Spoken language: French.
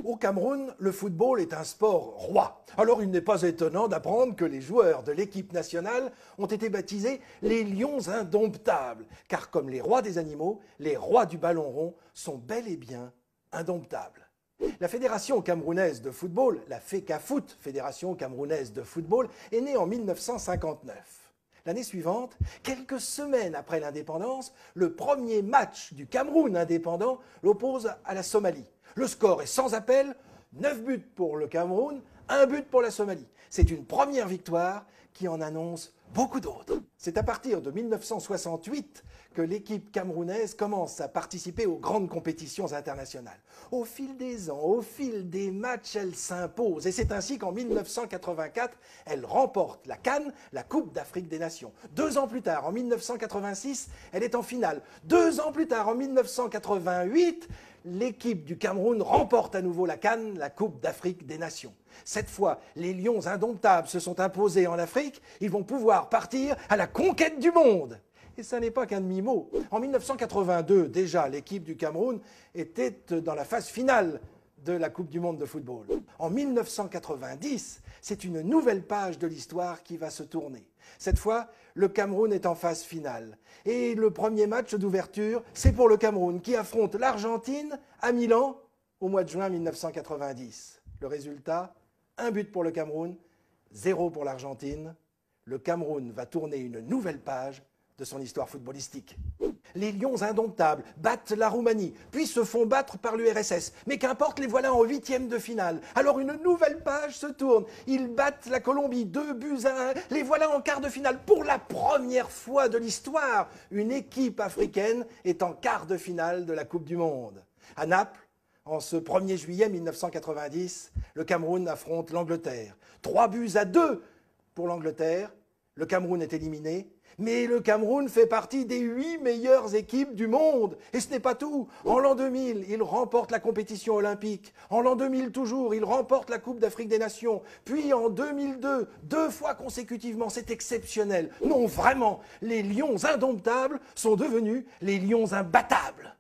Au Cameroun, le football est un sport roi. Alors il n'est pas étonnant d'apprendre que les joueurs de l'équipe nationale ont été baptisés les Lions indomptables, car comme les rois des animaux, les rois du ballon rond sont bel et bien indomptables. La Fédération camerounaise de football, la FECAFOOT, Fédération camerounaise de football, est née en 1959. L'année suivante, quelques semaines après l'indépendance, le premier match du Cameroun indépendant l'oppose à la Somalie. Le score est sans appel, 9 buts pour le Cameroun, 1 but pour la Somalie. C'est une première victoire qui en annonce beaucoup d'autres. C'est à partir de 1968 que l'équipe camerounaise commence à participer aux grandes compétitions internationales. Au fil des ans, au fil des matchs, elle s'impose. Et c'est ainsi qu'en 1984, elle remporte la CAN, la Coupe d'Afrique des Nations. 2 ans plus tard, en 1986, elle est en finale. 2 ans plus tard, en 1988, l'équipe du Cameroun remporte à nouveau la CAN, la Coupe d'Afrique des Nations. Cette fois, les Lions indomptables se sont imposés en Afrique. Ils vont pouvoir partir à la conquête du monde. Et ça n'est pas qu'un demi-mot. En 1982, déjà, l'équipe du Cameroun était dans la phase finale de la Coupe du monde de football. En 1990, c'est une nouvelle page de l'histoire qui va se tourner. Cette fois, le Cameroun est en phase finale. Et le premier match d'ouverture, c'est pour le Cameroun, qui affronte l'Argentine à Milan au mois de juin 1990. Le résultat, 1 but pour le Cameroun, 0 pour l'Argentine. Le Cameroun va tourner une nouvelle page de son histoire footballistique. Les Lions indomptables battent la Roumanie, puis se font battre par l'URSS. Mais qu'importe, les voilà en 8e de finale. Alors une nouvelle page se tourne. Ils battent la Colombie, 2-1. Les voilà en quart de finale. Pour la première fois de l'histoire, une équipe africaine est en quart de finale de la Coupe du Monde. À Naples, en ce 1er juillet 1990, le Cameroun affronte l'Angleterre. 3-2 pour l'Angleterre. Le Cameroun est éliminé. Mais le Cameroun fait partie des 8 meilleures équipes du monde. Et ce n'est pas tout. En l'an 2000, il remporte la compétition olympique. En l'an 2000 toujours, il remporte la Coupe d'Afrique des Nations. Puis en 2002, 2 fois consécutivement, c'est exceptionnel. Non, vraiment, les Lions indomptables sont devenus les Lions imbattables.